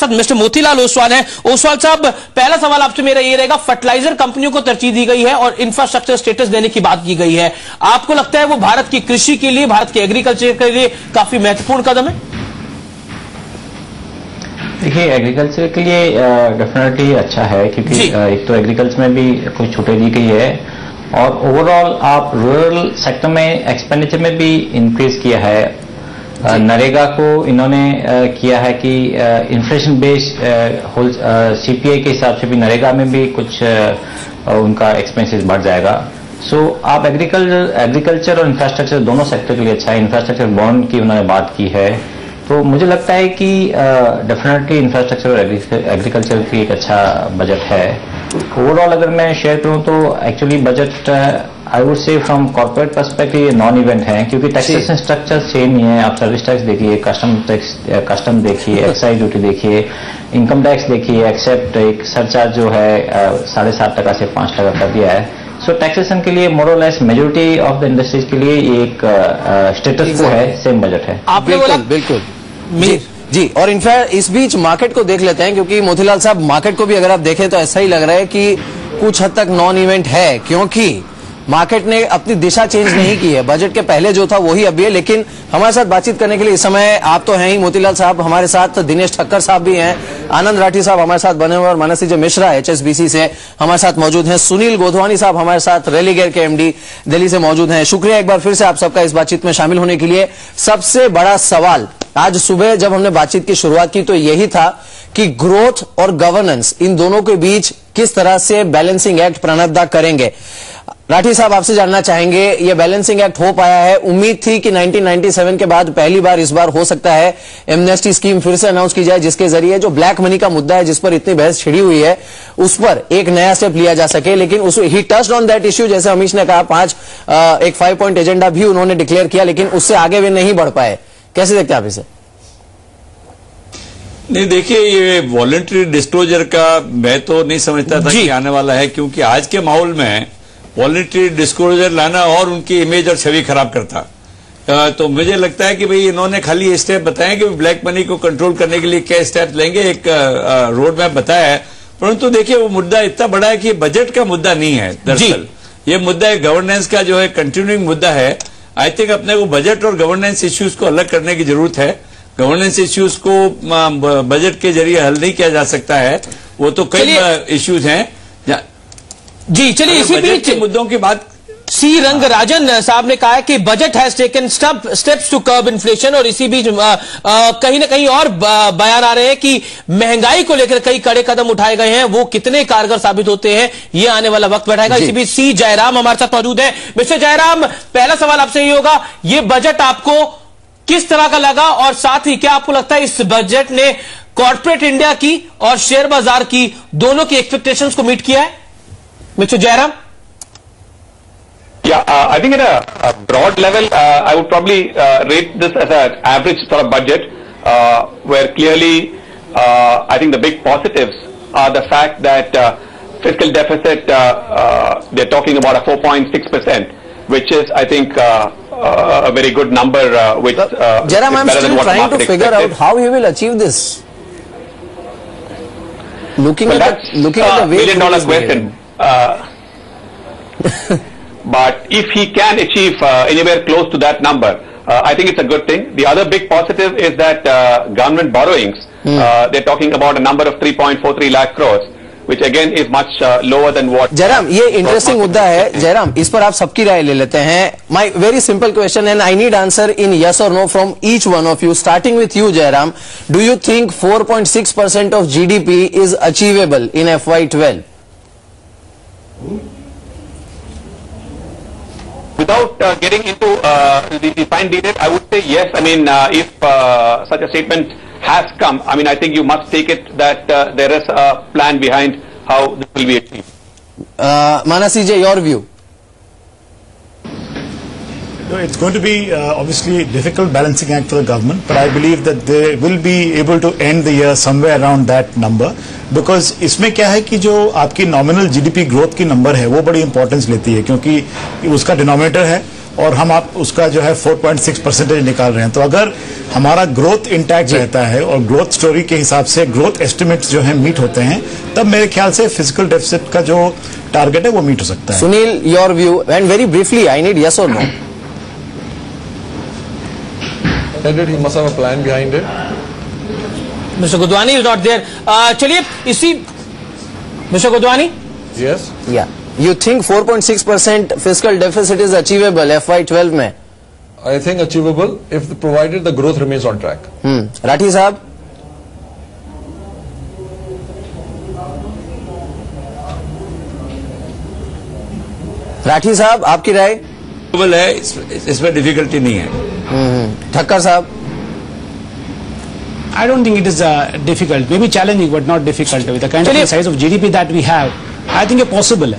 Mister Motilal Oswal हैं। ओसवाल साहब, पहला सवाल आपसे मेरा ये रहेगा, फर्टिलाइजर कंपनियों को तरजीह दी गई है और इंफ्रास्ट्रक्चर स्टेटस देने की बात की गई है, आपको लगता है वो भारत की कृषि के लिए, भारत के एग्रीकल्चर के लिए काफी महत्वपूर्ण कदम है? देखिए, एग्रीकल्चर के लिए डेफिनेटली अच्छा है, क्योंकि एक तो एग्रीकल्चर में भी कुछ छूटें दी गई है और ओवरऑल आप रूरल सेक्टर में एक्सपेंडिचर में भी इंक्रीज किया है। नरेगा को इन्होंने किया है कि इन्फ्लेशन बेस्ड सीपीआई के हिसाब से भी नरेगा में भी कुछ उनका एक्सपेंसेस बढ़ जाएगा। सो आप एग्रीकल्चर और इंफ्रास्ट्रक्चर दोनों सेक्टर के लिए अच्छा है। इंफ्रास्ट्रक्चर बॉन्ड की उन्होंने बात की है, तो मुझे लगता है कि डेफिनेटली इंफ्रास्ट्रक्चर और एग्रीकल्चर की एक अच्छा बजट है। ओवरऑल अगर मैं शेयर करूं तो actually budget I would say from corporate perspective ये नॉन इवेंट है, क्योंकि टैक्सेशन स्ट्रक्चर सेम ही है। आप सर्विस टैक्स देखिए, कस्टम देखिए, एक्साइज ड्यूटी देखिए, इनकम टैक्स देखिए, एक्सेप्ट एक सरचार्ज जो है 7.5% से 5% कर दिया है। सो टैक्सेशन के लिए मोरलेस मेजोरिटी ऑफ द इंडस्ट्रीज के लिए ये एक स्टेटस को है, सेम बजट है। आपने बोला बिल्कुल जी। और इनफैक्ट इस बीच मार्केट को देख लेते हैं, क्योंकि मोतीलाल साहब मार्केट को भी अगर आप देखें तो ऐसा ही लग रहा है कि कुछ हद तक नॉन इवेंट है, क्योंकि मार्केट ने अपनी दिशा चेंज नहीं की है। बजट के पहले जो था वही अभी है। लेकिन हमारे साथ बातचीत करने के लिए इस समय आप तो हैं ही, मोतीलाल साहब हमारे साथ, दिनेश ठक्कर साहब भी हैं, आनंद राठी साहब हमारे साथ बने हुए और मानसी जो मिश्रा HSBC से हमारे साथ मौजूद हैं, सुनील गोधवानी साहब हमारे साथ रेलीगेयर के MD दिल्ली से मौजूद हैं। शुक्रिया एक बार फिर से आप सबका इस बातचीत में शामिल होने के लिए। सबसे बड़ा सवाल आज सुबह जब हमने बातचीत की शुरुआत की तो यही था कि ग्रोथ और गवर्नेंस, इन दोनों के बीच किस तरह से बैलेंसिंग एक्ट प्रणेता करेंगे। राठी साहब आपसे जानना चाहेंगे, ये बैलेंसिंग एक्ट हो पाया है? उम्मीद थी कि 1997 के बाद पहली बार इस बार हो सकता है एमनेस्टी स्कीम फिर से अनाउंस की जाए, जिसके जरिए जो ब्लैक मनी का मुद्दा है जिस पर इतनी बहस छिड़ी हुई है उस पर एक नया स्टेप लिया जा सके। लेकिन ही टच्ड ऑन दैट इश्यू, जैसे अमीश ने कहा, एक 5 पॉइंट एजेंडा भी उन्होंने डिक्लेयर किया, लेकिन उससे आगे वे नहीं बढ़ पाए। कैसे देखते हैं आप इसे? नहीं, देखिए, ये वॉलंटरी डिस्क्लोजर का मैं तो नहीं समझता था कि आने वाला है, क्योंकि आज के माहौल में वॉलंटरी डिस्क्लोजर लाना और उनकी इमेज और छवि खराब करता। तो मुझे लगता है कि भाई इन्होंने खाली ये स्टेप बताए कि ब्लैक मनी को कंट्रोल करने के लिए क्या स्टेप लेंगे, एक रोड मैप बताया है। परंतु देखिए, वो मुद्दा इतना बड़ा है कि बजट का मुद्दा नहीं है। दरअसल ये मुद्दा है गवर्नेंस का, जो है कंटिन्यूइंग मुद्दा है। आई थिंक अपने को बजट और गवर्नेंस इश्यूज को अलग करने की जरूरत है। गवर्नेंस इश्यूज को बजट के जरिए हल नहीं किया जा सकता है, वो तो कई इश्यूज हैं। जी चलिए, इसी बीच मुद्दों की बात सी रंगराजन साहब ने कहा है कि budget has taken steps to curb inflation, और इसी बीच कहीं ना कहीं और बयान आ रहे हैं कि महंगाई को लेकर कई कड़े कदम उठाए गए हैं, वो कितने कारगर साबित होते हैं ये आने वाला वक्त बैठाएगा। इसी बीच सी जयराम हमारे साथ मौजूद है। मिस्टर जयराम, पहला सवाल आपसे ये होगा, ये बजट आपको किस तरह का लगा, और साथ ही क्या आपको लगता है इस बजट ने कॉर्पोरेट इंडिया की और शेयर बाजार की दोनों की एक्सपेक्टेशंस को मीट किया है? Mister Jairam. Yeah, I think at a broad level, I would probably rate this as an average sort of budget, where clearly I think the big positives are the fact that fiscal deficit, they're talking about a 4.6%, which is, I think, a very good number, which Jairam, I'm still trying to figure out how he will achieve this. Looking at the way $1 million question. But if he can achieve anywhere close to that number, I think it's a good thing. The other big positive is that government borrowings, they're talking about a number of 3.43 lakh crores, which again is much lower than what. Jairam, ये interesting मुद्दा है। जयराम, इस पर आप सबकी राय ले लेते हैं। My very simple question and I need answer in yes और no from each one of you, starting with you Jairam. Do you think 4.6% of GDP is achievable in FY12? Without getting into the fine detail, I would say yes. I mean, if such a statement has come, I mean, I think you must take it that there is a plan behind how this will be achieved. Manasi ji, your view? It's going to be obviously a difficult balancing act for the government, but I believe that they will be able to end the year somewhere around that number, because इसमें क्या है कि जो आपकी nominal GDP growth की number है वो बड़ी इंपॉर्टेंस लेती है, क्योंकि उसका डिनोमिनेटर है और हम आप उसका जो है 4.6% निकाल रहे हैं। तो अगर हमारा ग्रोथ इंटैक्ट रहता है और ग्रोथ स्टोरी के हिसाब से ग्रोथ एस्टिमेट्स जो है मीट होते हैं, तब मेरे ख्याल से फिजिकल डेफिसिट का जो टारगेट है वो मीट हो सकता है। Sunil, your view and very briefly, I need yes और no. He must have a plan behind it. Mr. Gudwani is not there. चलिए इसी Mr. Gudwani? Yes. Yeah. You think 4.6% fiscal deficit is achievable FY12 में? I think achievable if provided the growth remains on track. Rathi साहब? राठी साहब, आपकी राय? है, इसमें difficulty नहीं है। ठक्कर साहब? I don't think it is difficult. Maybe challenging, but not difficult. With the kind of size of GDP that we have, I think it's possible.